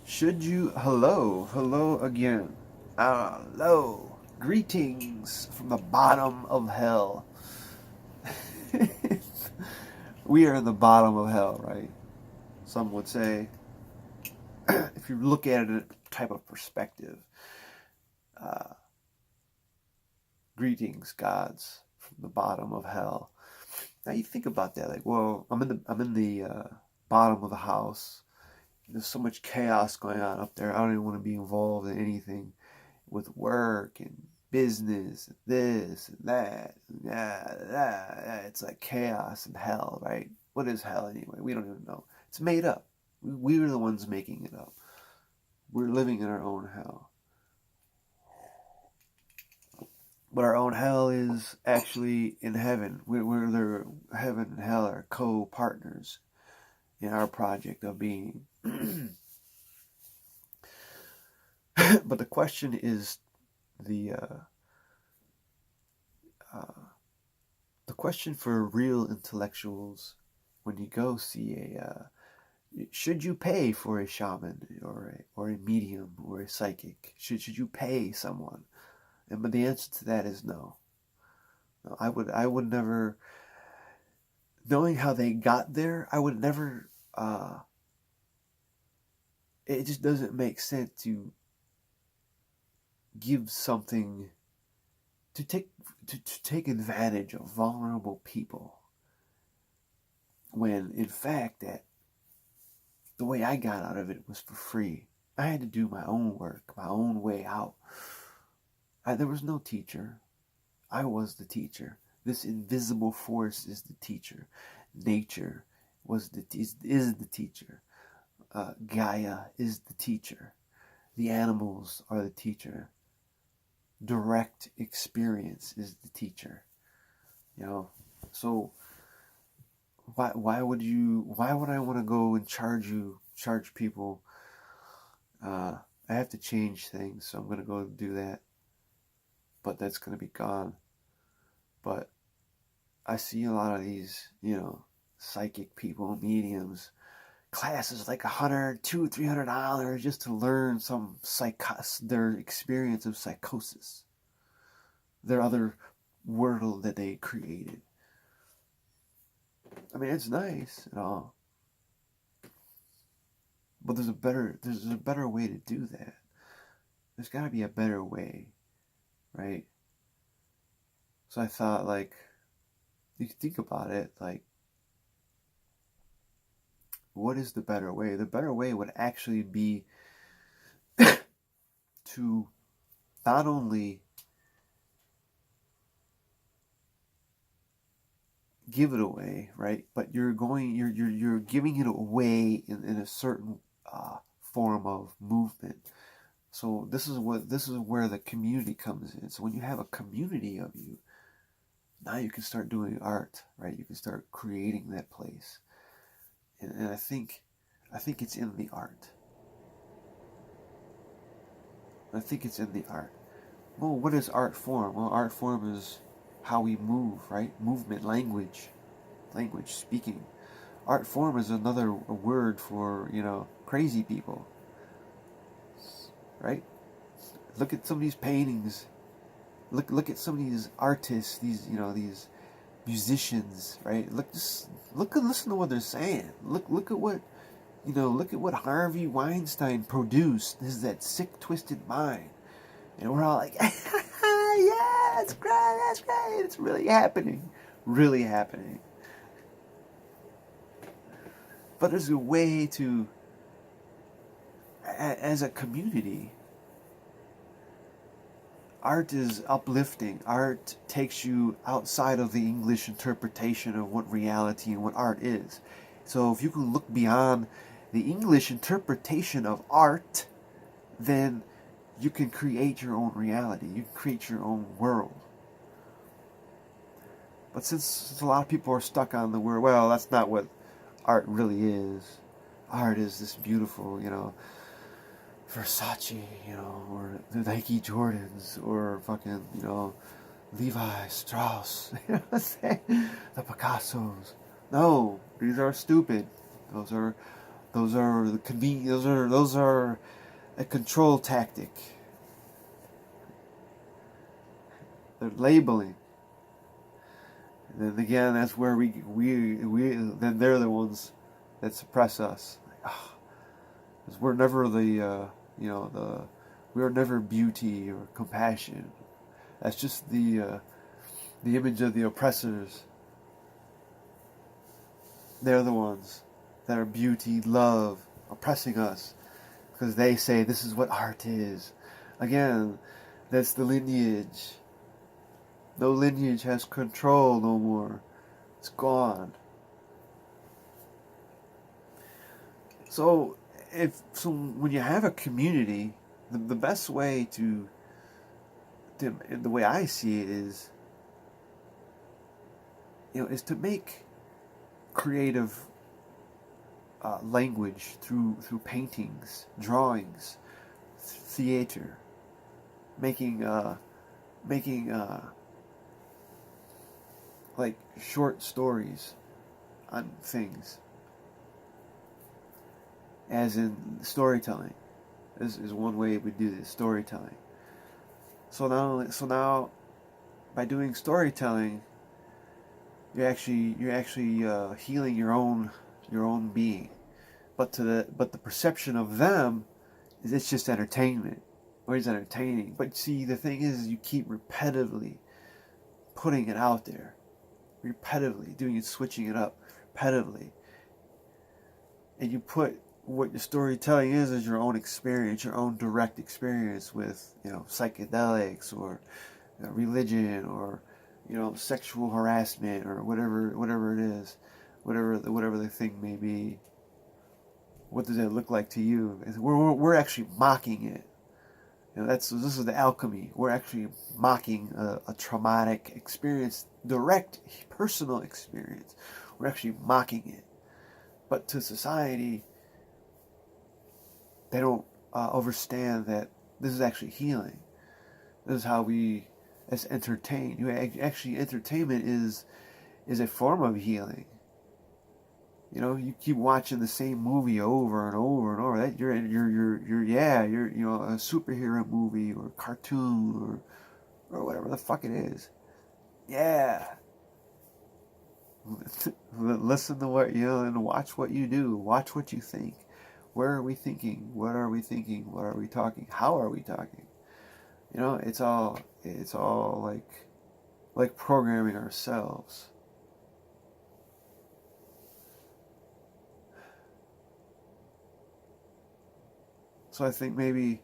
Should you, hello again. Hello. Greetings from the bottom of hell. We are in the bottom of hell, right? Some would say, if you look at it in a type of perspective, uh, greetings, gods, from the bottom of hell. Now you think about that, like, well, I'm in the bottom of the house. There's so much chaos going on up there. I don't even want to be involved in anything with work and business and this and that. It's like chaos and hell, right? What is hell anyway? We don't even know. It's made up. We're the ones making it up. We're living in our own hell. But our own hell is actually in heaven. We're there. Heaven and hell are co-partners in our project of being. But the question is the question for real intellectuals when you go see should you pay for a shaman or a medium or a psychic? Should you pay someone? But the answer to that is no. No, I would never, knowing how they got there, I would never. It just doesn't make sense to give something to take advantage of vulnerable people when in fact that the way I got out of it was for free. I had to do my own work, my own way out. There was no teacher. I was the teacher. This invisible force is the teacher. Nature is the teacher. Gaia is the teacher. The animals are the teacher. Direct experience is the teacher. So why would I want to go and charge people? I have to change things, so I'm going to go do that. But that's going to be gone. But I see a lot of these, psychic people, mediums, classes like $100, $200, $300 just to learn their experience of psychosis, their other world that they created. I mean, it's nice and all, but there's a better way to do that. There's got to be a better way, right? So I thought, like, you think about it, like, what is the better way? The better way would actually be to not only give it away, right? But you're giving it away in a certain form of movement. So this is where the community comes in. So when you have a community of you, now you can start doing art, right? You can start creating that place. And I think it's in the art. I think it's in the art. Well, what is art form? Well, art form is how we move, right? Movement, language, speaking. Art form is another word for, crazy people, right? Look at some of these paintings. Look at some of these artists, these musicians, right? Listen to what they're saying. Look at what Harvey Weinstein produced. This is that sick, twisted mind. And we're all like, yeah, that's great. It's really happening. Really happening. But there's a way to, as a community, art is uplifting. Art takes you outside of the English interpretation of what reality and what art is. So if you can look beyond the English interpretation of art, then you can create your own reality. You can create your own world. But since a lot of people are stuck on the word, well, that's not what art really is. Art is this beautiful, Versace, or the Nike Jordans, or fucking, Levi Strauss, you know what I'm saying? The Picassos. No, these are stupid. Those are Those are the those are a control tactic. They're labeling. And then again, that's where we then they're the ones that suppress us. Like, oh, 'cause we're never we are never beauty or compassion. That's just the image of the oppressors. They're the ones that are beauty, love, oppressing us, because they say this is what art is. Again, that's the lineage. No lineage has control no more. It's gone. So when you have a community, the best way to the way I see it is, is to make creative language through paintings, drawings, theater, making like short stories on things, as in storytelling. This is one way we do this, storytelling. So now by doing storytelling, you're actually healing your own being. But the perception of them is it's just entertainment, or it's entertaining. But see, the thing is, you keep repetitively putting it out there, repetitively doing it, switching it up repetitively, and you put what your storytelling is your own experience, your own direct experience with psychedelics or religion or sexual harassment or whatever it is, whatever the thing may be. What does it look like to you? We're actually mocking it. This is the alchemy. We're actually mocking a traumatic experience, direct personal experience. We're actually mocking it. But to society, they don't understand that this is actually healing. This is how we as entertain. Actually, entertainment is a form of healing. You keep watching the same movie over and over and over. That you're a superhero movie or cartoon or whatever the fuck it is. Yeah. Listen to what and watch what you do. Watch what you think. Where are we thinking? What are we thinking? What are we talking? How are we talking? It's all like programming ourselves. So I think maybe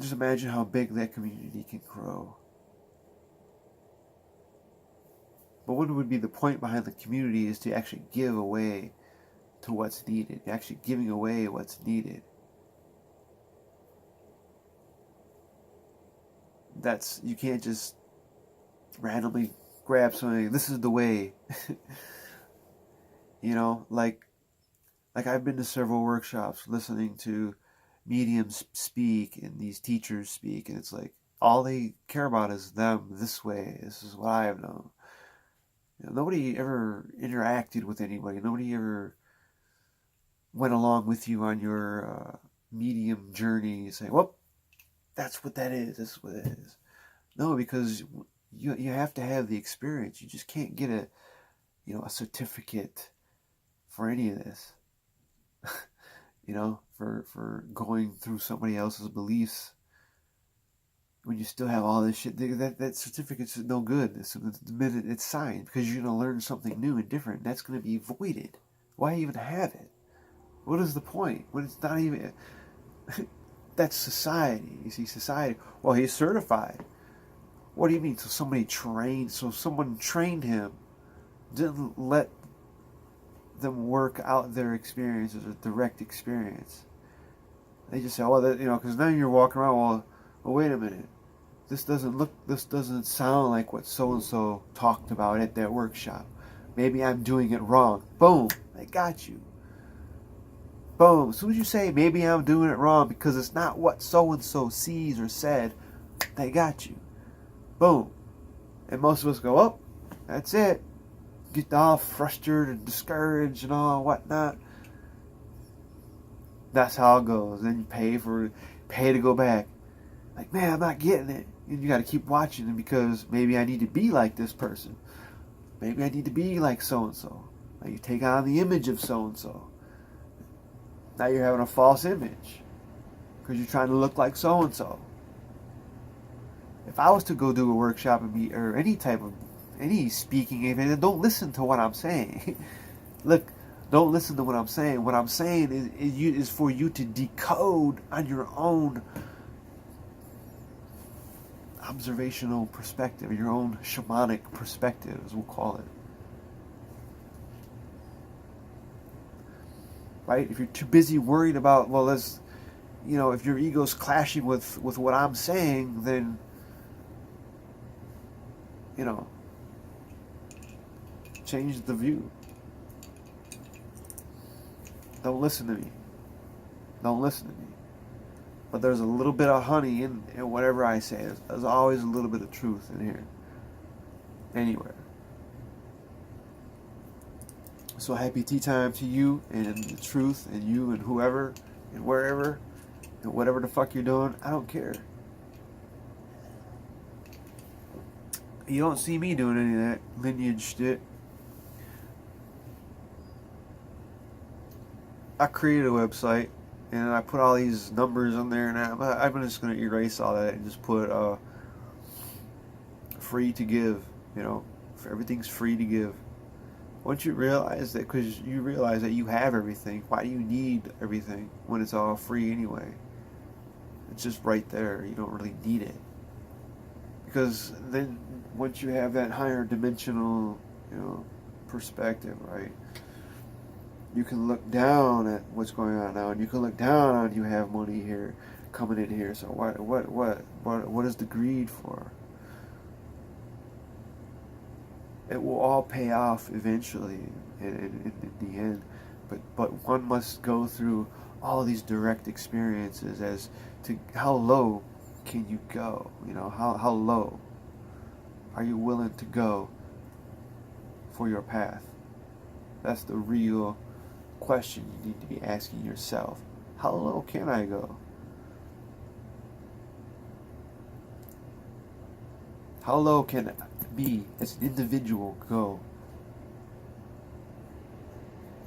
just imagine how big that community can grow. But what would be the point behind the community is to actually give away to what's needed. You're actually giving away what's needed. You can't just randomly grab something. This is the way. Like I've been to several workshops listening to mediums speak and these teachers speak, and it's like all they care about is them this way. This is what I have known. Nobody ever interacted with anybody. Nobody ever went along with you on your medium journey, saying, "Well, that's what that is. This is what it is." No, because you have to have the experience. You just can't get a certificate for any of this. For going through somebody else's beliefs, when you still have all this shit, that certificate's no good the minute it's signed, because you're going to learn something new and different. That's going to be voided. Why even have it? What is the point when it's not even... That's society. You see, society, well, he's certified. What do you mean? So someone trained him, didn't let them work out their experience as a direct experience. They just say, because now you're walking around, well, wait a minute. This doesn't sound like what so-and-so talked about at that workshop. Maybe I'm doing it wrong. Boom, I got you. Boom, as soon as you say, maybe I'm doing it wrong because it's not what so-and-so sees or said, they got you. Boom. And most of us go, oh, that's it. Get all frustrated and discouraged and all whatnot. That's how it goes. Then you pay to go back. Like, man, I'm not getting it. And you got to keep watching it because maybe I need to be like this person. Maybe I need to be like so-and-so. Like, you take on the image of so-and-so. Now you're having a false image because you're trying to look like so-and-so. If I was to go do a workshop and be, or any speaking event, don't listen to what I'm saying. Look, don't listen to what I'm saying. What I'm saying is for you to decode on your own observational perspective, your own shamanic perspective, as we'll call it. Right? If you're too busy worried about, well, if your ego's clashing with what I'm saying, then, change the view. Don't listen to me. Don't listen to me. But there's a little bit of honey in whatever I say. There's always a little bit of truth in here. Anywhere. So happy tea time to you and the truth and you and whoever and wherever and whatever the fuck you're doing. I don't care. You don't see me doing any of that lineage shit. I created a website and I put all these numbers on there, and I'm just going to erase all that and just put free to give. Everything's free to give. Once you realize that, because you realize that you have everything, why do you need everything when it's all free anyway? It's just right there. You don't really need it. Because then once you have that higher dimensional, perspective, right? You can look down at what's going on now, and you can look down on you have money here, coming in here. So what is the greed for? It will all pay off eventually, in the end. But one must go through all of these direct experiences as to how low can you go? How low are you willing to go for your path? That's the real question you need to be asking yourself. How low can I go? How low can me as an individual go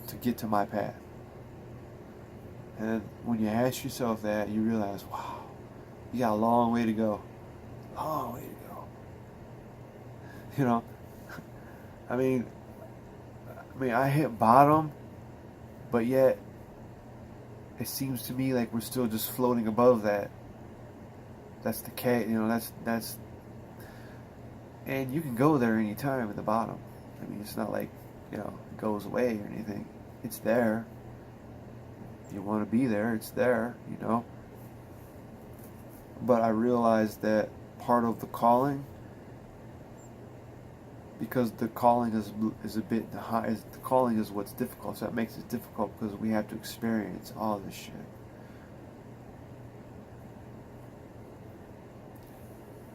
to get to my path? And when you ask yourself that, you realize, wow, you got a long way to go. Long way to go. I mean, I hit bottom, but yet it seems to me like we're still just floating above that. That's the case, that's and you can go there anytime at the bottom. I mean, it's not like, it goes away or anything. It's there. If you want to be there, it's there, But I realized that part of the calling, because the calling is a bit high, the calling is what's difficult, so that makes it difficult because we have to experience all this shit.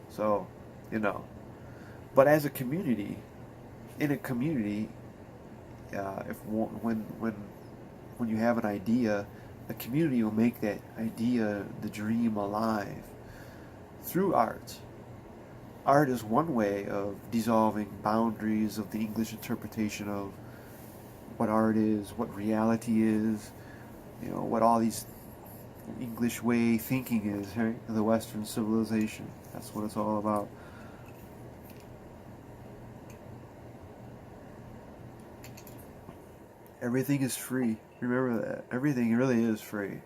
So, but as a community, in a community, when you have an idea, a community will make that idea, the dream, alive through art. Art is one way of dissolving boundaries of the English interpretation of what art is, what reality is, what all these English way thinking is, right? The Western civilization. That's what it's all about. Everything is free. Remember that. Everything really is free.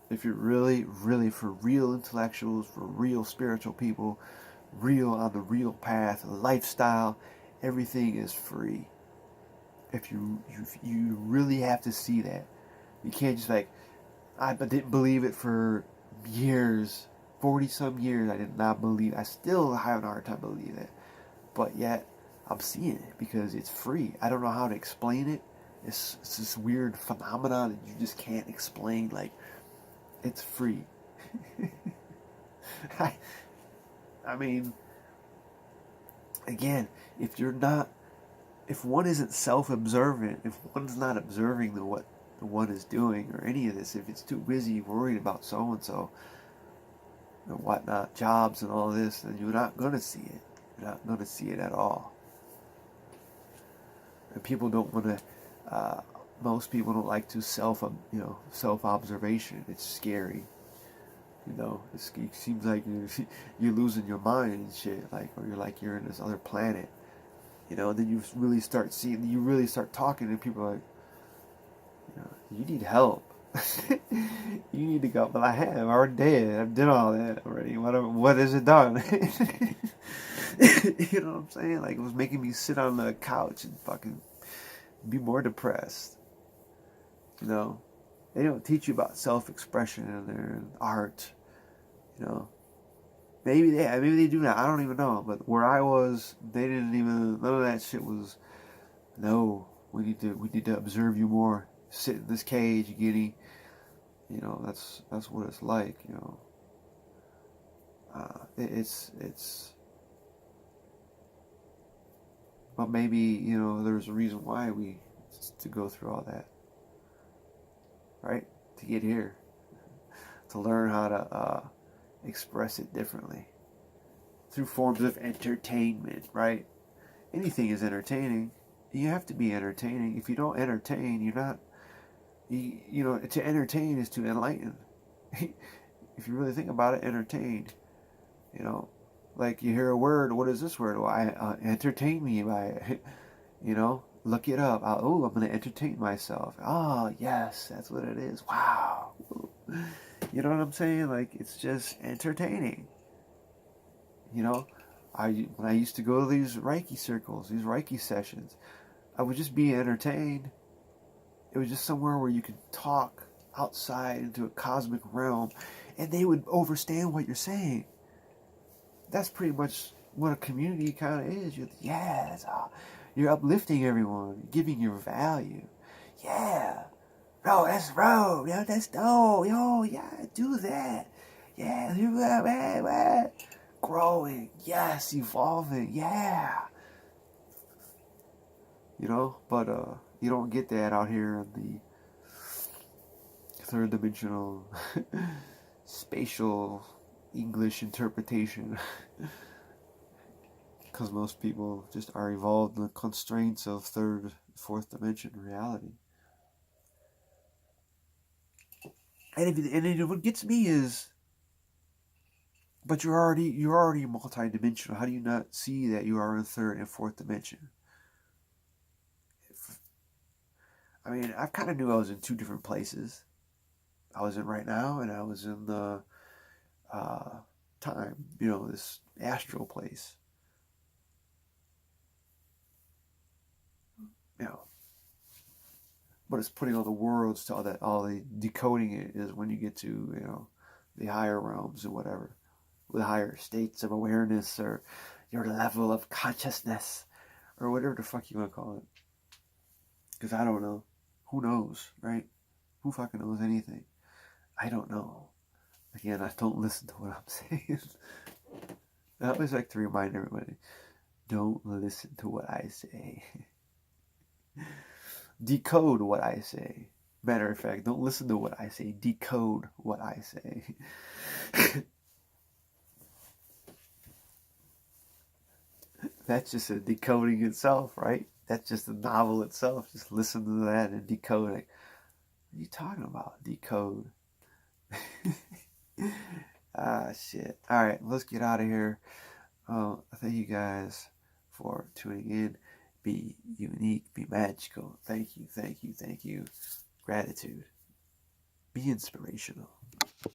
If you're really, really, for real intellectuals, for real spiritual people, real on the real path, lifestyle, everything is free. If you really have to see that. You can't just I didn't believe it for years, 40-some years. I did not believe. I still have a hard time believing it, but yet I'm seeing it because it's free. I don't know how to explain it. It's this weird phenomenon that you just can't explain. It's free. I mean, again, if one isn't self-observant, if one's not observing the one is doing or any of this, if it's too busy worried about so-and-so and whatnot, jobs and all this, then you're not going to see it. You're not going to see it at all. And people don't want to, most people don't like to self-observation. It's scary. It seems like you're losing your mind and shit, like, or you're in this other planet. Then you really start talking, and people are like, you need help. You need to go. But I already did. I did all that already. What has it done? You know what I'm saying? Like, it was making me sit on the couch and fucking be more depressed. They don't teach you about self-expression in there and art. Maybe they do now. I don't even know. But where I was, they didn't even. None of that shit was. No, we need to observe you more. Sit in this cage, Guinea. That's what it's like. It's. But maybe there's a reason why we to go through all that, right? To get here, to learn how to express it differently through forms of entertainment, right? Anything is entertaining. You have to be entertaining. If you don't entertain, you're not. To entertain is to enlighten. If you really think about it, entertain. Like you hear a word. What is this word? Well, entertain me by, look it up. I'm going to entertain myself. Oh, yes, that's what it is. Wow. You know what I'm saying? Like, it's just entertaining. When I used to go to these Reiki circles, these Reiki sessions, I would just be entertained. It was just somewhere where you could talk outside into a cosmic realm, and they would understand what you're saying. That's pretty much what a community kind of is. You're uplifting everyone, giving your value. Yeah. Bro, that's bro. Yo, that's dope. Yo, yeah, do that. Yeah, do that. Growing. Yes, evolving. Yeah. But you don't get that out here in the third dimensional spatial English interpretation. Because most people just are evolved in the constraints of third, fourth dimension reality. And what gets me is, but you're already multidimensional. How do you not see that you are in third and fourth dimension? I kind of knew I was in two different places. I was in right now, and I was in the time, this astral place. But it's putting all the worlds to all the decoding it is when you get to, the higher realms or whatever, with higher states of awareness or your level of consciousness or whatever the fuck you want to call it. Because I don't know. Who knows, right? Who fucking knows anything? I don't know. Again, I don't listen to what I'm saying. I always like to remind everybody, don't listen to what I say. Decode what I say. Matter of fact, don't listen to what I say. Decode what I say. That's just a decoding itself, right? That's just a novel itself. Just listen to that and decode it. What are you talking about? Decode. Shit. Alright, let's get out of here. Thank you guys for tuning in. Be unique, be magical. Thank you. Gratitude. Be inspirational.